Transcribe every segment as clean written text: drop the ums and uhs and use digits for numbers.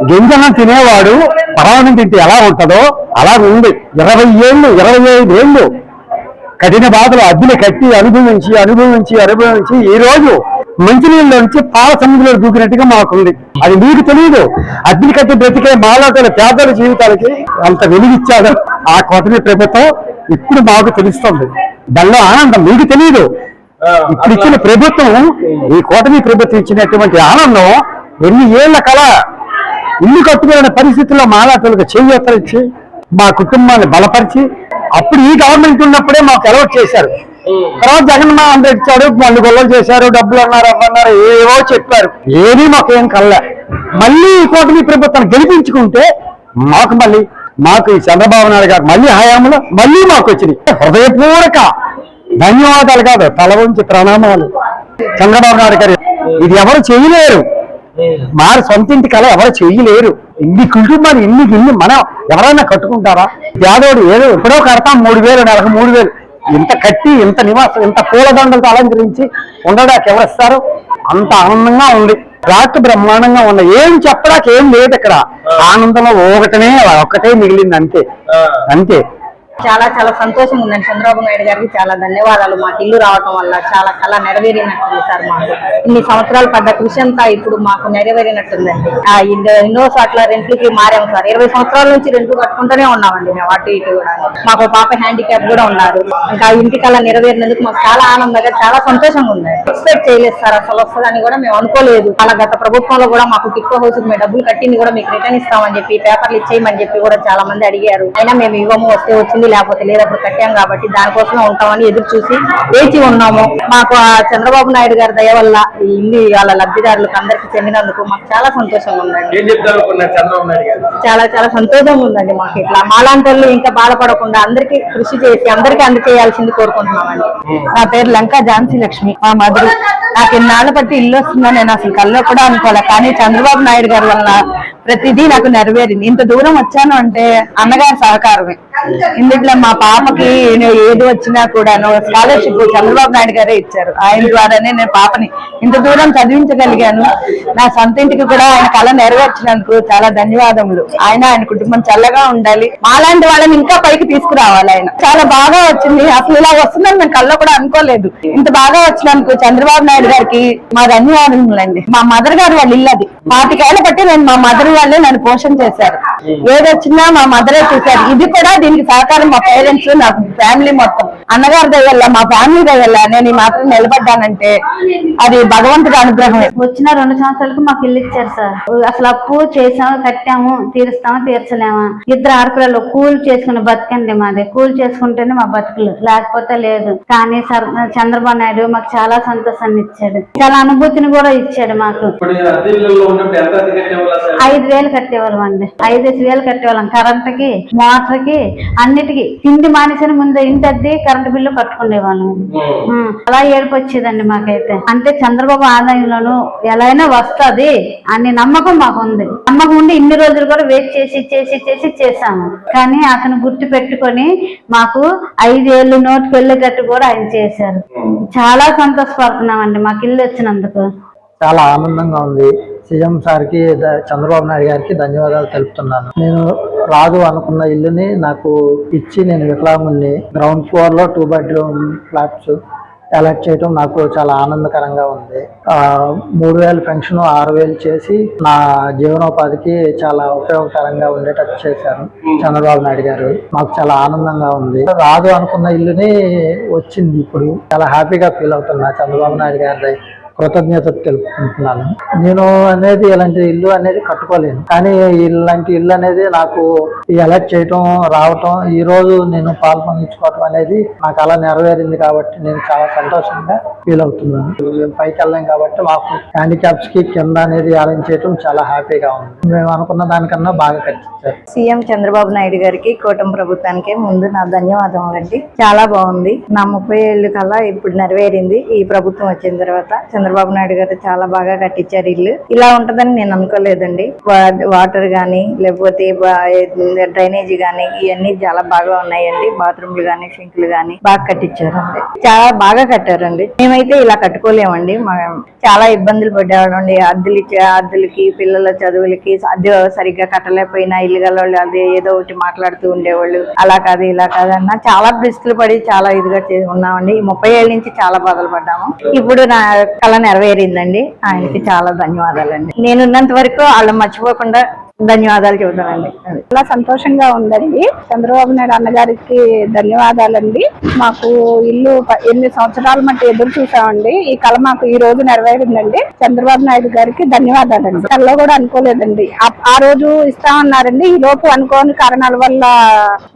గింజనం తినేవాడు పరమాన్నం తింటే ఎలా ఉంటుందో అలా ఉంది. 20 ఏళ్ళు 25 ఏళ్ళు కఠిన బాధలు అద్దెలు కట్టి అనుభవించి ఈ రోజు మంచినీళ్ళ నుంచి పాల సముద్రంలో దూకినట్టుగా మాకుంది. అది మీకు తెలియదు. అద్దెలు కట్టి బ్రతికే మాలాటల పేదల జీవితాలకి అంత వెలుగిచ్చాడు ఆ కూటమి ప్రభుత్వం. ఇప్పుడు మాకు తెలుస్తుంది దానిలో ఆనందం. మీకు తెలియదు. ఇప్పుడు ఇచ్చిన ప్రభుత్వం, ఈ కూటమి ప్రభుత్వం ఇచ్చినటువంటి ఆనందం ఎన్ని ఏళ్ల కళ. ఇల్లు కట్టుకునే పరిస్థితుల్లో మాలాటలకు చేయూతనిచ్చి మా కుటుంబాన్ని బలపరిచి అప్పుడు ఈ గవర్నమెంట్ ఉన్నప్పుడే మాకు అలవాటు చేశారు. తర్వాత జగన్మోహన్ రెడ్డి ఇచ్చాడు, మళ్ళీ గొల్లలు చేశారు, డబ్బులు అన్నారు, అవ్వన్నారు, ఏవో చెప్పారు. ఏమీ మాకేం కల్లా. మళ్ళీ ఈ కూటమి ప్రభుత్వాన్ని గెలిపించుకుంటే మాకు ఈ చంద్రబాబు నాయుడు గారు మళ్ళీ హయాంలో మళ్ళీ మాకు వచ్చినాయి. హృదయపూర్వక ధన్యవాదాలు కాదు, తల వంచి ప్రణామాలు. చంద్రబాబు నాయుడు గారు ఇది ఎవరు చేయలేరు. మా సొంత ఇంటి కళ ఎవరు చేయలేరు. ఇన్ని కుటుంబాలు ఇన్ని మనం ఎవరైనా కట్టుకుంటారా? పేదోడు ఏదో ఎప్పుడో కడతాం 3000 నెలకు 3000 ఇంత కట్టి ఇంత నివాసం ఇంత పూలదండలతో అలంకరించి ఉండడానికి ఎవరిస్తారు? అంత ఆనందంగా ఉంది. రాత్రి బ్రహ్మాండంగా ఉంది. ఏం చెప్పడానికి ఏం లేదు ఇక్కడ. ఆనందంలో ఒక్కటే మిగిలింది, అంతే. చాలా సంతోషంగా ఉందండి. చంద్రబాబు నాయుడు గారికి చాలా ధన్యవాదాలు. మాకు ఇల్లు రావటం వల్ల చాలా కళ నెరవేరినట్టుంది సార్. మాకు ఇన్ని సంవత్సరాలు పడ్డ కృషి అంతా ఇప్పుడు మాకు నెరవేరినట్టుందండి. ఎన్నో చోట్ల రెంట్లకి మారాము సార్. 20 సంవత్సరాల నుంచి రెంట్లు కట్టుకుంటూనే ఉన్నామండి మేము అటు ఇటు కూడా. మాకు పాప హ్యాండిక్యాప్ కూడా ఉన్నారు. ఇంకా ఇంటి కళ నెరవేరినందుకు మాకు చాలా ఆనందంగా చాలా సంతోషంగా ఉంది. ఎక్స్పెక్ట్ చేయలేదు సార్ అసలు వస్తుందని కూడా మేము అనుకోలేదు. అలా గత ప్రభుత్వంలో కూడా మాకు టిక్కో హౌస్ మేము డబ్బులు కట్టింది కూడా మీకు రిటర్న్ ఇస్తామని చెప్పి పేపర్లు ఇచ్చేయమని చెప్పి కూడా చాలా మంది అడిగారు. అయినా మేము ఇవ్వము, వస్తే వచ్చింది లేకపోతే లేదు, అప్పుడు కట్టాం కాబట్టి దానికోసమే ఉంటామని ఎదురు చూసి వేచి ఉన్నాము. మాకు చంద్రబాబు నాయుడు గారి దయ వల్ల ఈ ఇల్లు వాళ్ళ లబ్ధిదారులకు అందరికి చెందినందుకు మాకు చాలా సంతోషంగా ఉందండి. చాలా సంతోషంగా ఉందండి. మాకు ఇట్లా మాలాంటి వాళ్ళు ఇంకా బాధపడకుండా అందరికీ కృషి చేసి అందరికీ అందచేయాల్సింది కోరుకుంటున్నామండి. నా పేరు లంకా ఝాన్సీ లక్ష్మి. మా మధురు. నాకు ఎన్నాళ్ళ బట్టి ఇల్లు వస్తుందని నేను అసలు కల్లో కూడా అనుకోలే. కానీ చంద్రబాబు నాయుడు గారి వల్ల ప్రతిదీ నాకు నెరవేరింది. ఇంత దూరం వచ్చాను అంటే అన్నగారి సహకారమే. ఇందులో మా పాపకి ఏది వచ్చినా కూడా స్కాలర్షిప్ చంద్రబాబు నాయుడు గారే ఇచ్చారు. ఆయన ద్వారానే నేను పాపని ఇంత దూరం చదివించగలిగాను. నా సొంత ఇంటికి కూడా ఆయన కళ నెరవేర్చినందుకు చాలా ధన్యవాదములు. ఆయన కుటుంబం చల్లగా ఉండాలి. మాలాంటి వాళ్ళని ఇంకా పైకి తీసుకురావాలి. ఆయన చాలా బాగా వచ్చింది. అసలు ఇలా వస్తుందని మేము కళ్ళలో కూడా అనుకోలేదు. ఇంత బాగా వచ్చినందుకు చంద్రబాబు నాయుడు గారికి మా ధన్యవాదములండి. మా మదర్ గారు వాళ్ళ ఇల్లు అది. 25 ఏళ్ల బట్టి నేను మా మదర్ వాళ్ళే నన్ను పోషణ చేశారు. ఏదొచ్చినా మా మదరే చూశారు. ఇది కూడా దీనికి సహకారం మా పేరెంట్స్, నా ఫ్యామిలీ మొత్తం. అన్నగారి దయవల్ల మా ఫ్యామిలీ దయవల్ల నేను ఈ మాత్రం నిలబడ్డానంటే అది భగవంతుడి అనుగ్రహమే. వచ్చిన 2 సంవత్సరాలకు మాకు ఇల్లు ఇచ్చారు సార్. అసలు అప్పు చేసాము, కట్టాము, తీరుస్తాము, తీర్చలేమా. 2 ఆడపిల్లలు కూలి చేసుకుని బతకండి. మాది కూలి చేసుకుంటేనే మా బతుకులు, లేకపోతే లేదు. కానీ సార్ చంద్రబాబు నాయుడు మాకు చాలా సంతోషాన్ని ఇచ్చాడు. చాలా అనుభూతిని కూడా ఇచ్చాడు మాకు. 5,000 కట్టేవాళ్ళం అండి. 5,000 కట్టేవాళ్ళం. కరెంట్కి, మోటార్కి, అన్నిటికీ. తిండి మానేసిన ముందు ఇంటి కరెంటు బిల్లు కట్టుకునేవాళ్ళం. అలా ఏడుపు వచ్చేదండి మాకైతే. అంటే చంద్రబాబు ఆదాయంలోనూ ఎలా అయినా వస్తుంది అనే నమ్మకం మాకు ఉంది. నమ్మకం ఉండి ఇన్ని రోజులు కూడా వెయిట్ చేసాము. కానీ అతను గుర్తు పెట్టుకొని మాకు 5 ఏళ్ళు నోటు పెళ్లికట్టు కూడా ఆయన చేశారు. చాలా సంతోషపడుతున్నామండి మాకు ఇల్లు వచ్చినందుకు. చాలా ఆనందంగా ఉంది. సీఎం సార్కి, చంద్రబాబు నాయుడు గారికి ధన్యవాదాలు తెలుపుతున్నాను. నేను రాదు అనుకున్న ఇల్లుని నాకు ఇచ్చి నేను వికలాంగుని గ్రౌండ్ ఫ్లోర్ లో 2 బెడ్రూమ్ ఫ్లాట్స్ అలాట్ చేయడం నాకు చాలా ఆనందకరంగా ఉంది. 3,000 పెన్షన్ 6,000 చేసి నా జీవనోపాధికి చాలా ఉపయోగకరంగా ఉండేటట్టు చేశారు చంద్రబాబు నాయుడు గారు. మాకు చాలా ఆనందంగా ఉంది. రాదు అనుకున్న ఇల్లుని వచ్చింది. ఇప్పుడు చాలా హ్యాపీగా ఫీల్ అవుతున్నా. చంద్రబాబు నాయుడు గారి కృతజ్ఞత తెలుపుకుంటున్నాను. నేను అనేది ఇలాంటి ఇల్లు అనేది కట్టుకోలేను. కానీ ఇలాంటి ఇల్లు అనేది నాకు ఎలక్ట్ చేయటం, రావటం, ఈ రోజు నేను పాల్పంచుకోవటం అనేది నాకు అలా నెరవేరింది. కాబట్టి నేను చాలా సంతోషంగా ఫీల్ అవుతున్నాను. మేము పైకి వెళ్ళాం కాబట్టి మాకు హ్యాండిక్యాప్స్ కి కింద అనేది అరేంజ్ చేయటం చాలా హ్యాపీగా ఉంది. మేము అనుకున్న దానికన్నా బాగా కట్టించారు. సీఎం చంద్రబాబు నాయుడు గారికి, కూటమి ప్రభుత్వానికి ముందు నా ధన్యవాదములు అండి. చాలా బాగుంది. నా 30 ఏళ్ళు కల్లా ఇప్పుడు నెరవేరింది ఈ ప్రభుత్వం వచ్చిన తర్వాత. చంద్రబాబు నాయుడు గారు చాలా బాగా కట్టించారు ఇల్లు. ఇలా ఉంటదని నేను అనుకోలేదండి. వాటర్ గానీ లేకపోతే డ్రైనేజీ గానీ ఇవన్నీ చాలా బాగా ఉన్నాయండి. బాత్రూమ్లు గానీ సింకులు గానీ బాగా కట్టించారండి. చాలా బాగా కట్టారండి. మేమైతే ఇలా కట్టుకోలేమండి. చాలా ఇబ్బందులు పడ్డామండి. అద్దెలకి పిల్లల చదువులకి అద్దె సరిగ్గా కట్టలేకపోయినా ఇల్లు గల వాళ్ళు అదే ఏదో ఒకటి మాట్లాడుతూ ఉండేవాళ్ళు. అలా కాదు ఇలా కాదన్నా చాలా బ్రిస్టులు పడి చాలా ఇదిగా ఉన్నామండి. 30 ఏళ్ళ నుంచి చాలా బాధలు పడ్డాము. ఇప్పుడు నా కళ నెరవేరిందండి. ఆయనకి చాలా ధన్యవాదాలండి. నేనున్నంత వరకు వాళ్ళు మర్చిపోకుండా ధన్యవాదాలు చెబుతానండి. చాలా సంతోషంగా ఉందండి. చంద్రబాబు నాయుడు అన్నగారికి ధన్యవాదాలండి. మాకు ఇల్లు 8 సంవత్సరాల మట్టి ఎదురు చూసామండి. ఈ కళ మాకు ఈ రోజు నెరవేరిందండి. చంద్రబాబు నాయుడు గారికి ధన్యవాదాలండి. కళ్ళలో కూడా అనుకోలేదండి. ఆ రోజు ఇస్తామన్నారండి. ఈ లోపు అనుకోని కారణాల వల్ల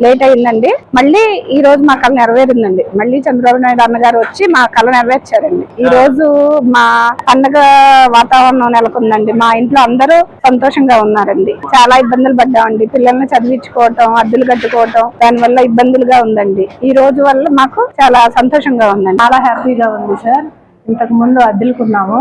లేట్ అయిందండి. మళ్ళీ ఈ రోజు మా కళ నెరవేరిందండి. మళ్ళీ చంద్రబాబు నాయుడు అన్నగారు వచ్చి మా కళ నెరవేర్చారండి. ఈ రోజు మా పండగ వాతావరణం నెలకొందండి. మా ఇంట్లో అందరూ సంతోషంగా ఉన్నారండి. చాలా ఇబ్బందులు పడ్డామండి. పిల్లల్ని చదివించుకోవటం, అద్దెలు కట్టుకోవటం దాని వల్ల ఇబ్బందులుగా ఉందండి. ఈ రోజు వల్ల మాకు చాలా సంతోషంగా ఉందండి. చాలా హ్యాపీగా ఉంది సార్. ఇంతకు ముందు అద్దెలుకున్నాము.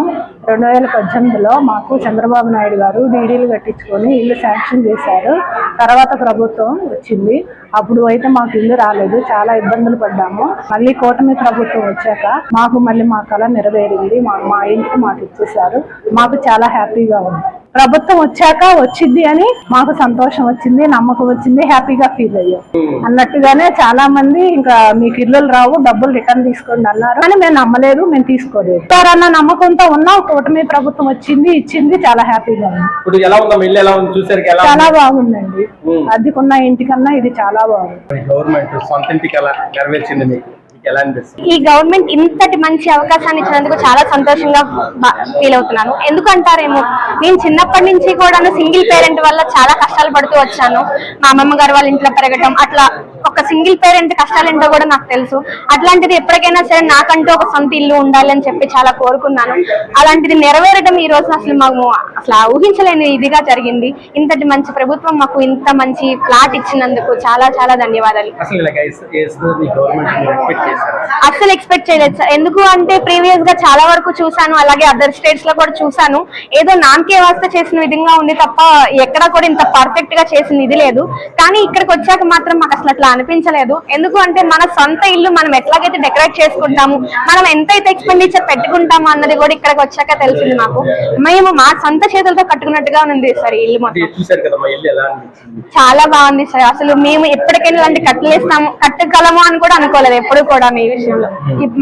2018లో మాకు చంద్రబాబు నాయుడు గారు డీడీలు కట్టించుకొని ఇల్లు శాంక్షన్ చేశారు. తర్వాత ప్రభుత్వం వచ్చింది. అప్పుడు అయితే మాకు ఇల్లు రాలేదు. చాలా ఇబ్బందులు పడ్డాము. మళ్ళీ కూటమి ప్రభుత్వం వచ్చాక మాకు మళ్ళీ మా కళ నెరవేరింది. మా ఇంటికి మాకు ఇచ్చేసారు. మాకు చాలా హ్యాపీగా ఉంది. ప్రభుత్వం వచ్చాక వచ్చింది అని మాకు సంతోషం వచ్చింది, నమ్మకం వచ్చింది, హ్యాపీగా ఫీల్ అయ్యాం. అన్నట్టుగానే చాలా మంది ఇంకా మీకు ఇల్లులు రావు, డబ్బులు రిటర్న్ తీసుకోండి అన్నారు. కానీ మేము నమ్మలేదు, మేము తీసుకోలేదు. అన్న నమ్మకంతో ఉన్నాం. కూటమి ప్రభుత్వం వచ్చింది, ఇచ్చింది, చాలా హ్యాపీగా ఉంది. చాలా బాగుందండి. అద్దెకున్న ఇంటికన్నా ఇది చాలా బాగుంది. ఈ గవర్నమెంట్ ఇంతటి మంచి అవకాశాన్ని ఇచ్చినందుకు చాలా సంతోషంగా ఫీల్ అవుతున్నాను. ఎందుకంటారేమో, నేను చిన్నప్పటి నుంచి కూడా సింగిల్ పేరెంట్ వల్ల చాలా కష్టాలు పడుతూ వచ్చాను. మా అమ్మమ్మ గారు వాళ్ళ ఇంట్లో పెరగటం, అట్లా ఒక సింగిల్ పేరెంట్ కష్టాలు ఏంటో కూడా నాకు తెలుసు. అట్లాంటిది ఎప్పటికైనా సరే నాకంటూ ఒక సొంత ఇల్లు ఉండాలి అని చెప్పి చాలా కోరుకున్నాను. అలాంటిది నెరవేరడం ఈ రోజు అసలు ఊహించలేని ఇదిగా జరిగింది. ఇంతటి మంచి ప్రభుత్వం మాకు ఇంత మంచి ఫ్లాట్ ఇచ్చినందుకు చాలా చాలా ధన్యవాదాలు. అస్సలు ఎక్స్పెక్ట్ చేయలేదు సార్. ఎందుకు అంటే ప్రీవియస్ గా చాలా వరకు చూసాను, అలాగే అదర్ స్టేట్స్ లో కూడా చూసాను. ఏదో నామకే వాస్త చేసిన విధంగా ఉంది తప్ప ఎక్కడా కూడా ఇంత పర్ఫెక్ట్ గా చేసిన ఇది లేదు. కానీ ఇక్కడికి వచ్చాక మాత్రం మాకు అసలు అట్లా అనిపించలేదు. ఎందుకు అంటే మన సొంత ఇల్లు మనం ఎట్లాగైతే డెకరేట్ చేసుకుంటాము, మనం ఎంతైతే ఎక్స్పెండిచర్ పెట్టుకుంటాము అన్నది కూడా ఇక్కడికి వచ్చాక తెలిసింది మాకు. మేము మా సొంత చేతులతో కట్టుకున్నట్టుగా ఉంది సార్ ఈ ఇల్లు మొత్తం. చాలా బాగుంది సార్. అసలు మేము ఎప్పటికైనా ఇలాంటి కట్టగలము అని కూడా అనుకోలేదు ఎప్పుడు కూడా. ఈ విషయంలో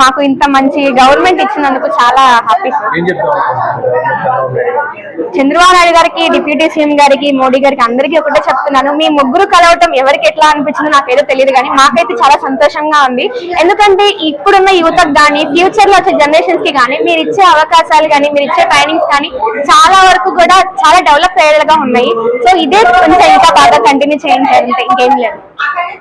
మాకు ఇంత మంచి గవర్నమెంట్ ఇచ్చినందుకు చాలా హ్యాపీ సార్. చంద్రబాబు నాయుడు గారికి, డిప్యూటీ సీఎం గారికి, మోడీ గారికి అందరికీ ఒకటే చెప్తున్నాను, మీ ముగ్గురు కలవటం ఎవరికి ఎట్లా అనిపించిందో నాకేదో తెలియదు, కానీ మాకైతే చాలా సంతోషంగా ఉంది. ఎందుకంటే ఇప్పుడున్న యువతకు కానీ ఫ్యూచర్ లో వచ్చే జనరేషన్స్ కి కానీ మీరు ఇచ్చే అవకాశాలు కానీ మీరు ఇచ్చే ట్రైనింగ్స్ కానీ చాలా వరకు కూడా చాలా డెవలప్ అయ్యేలాగా ఉన్నాయి. సో ఇదే కొంచెం ఇంకా బాగా కంటిన్యూ చేయించాలంటే ఇంకేం లేదు.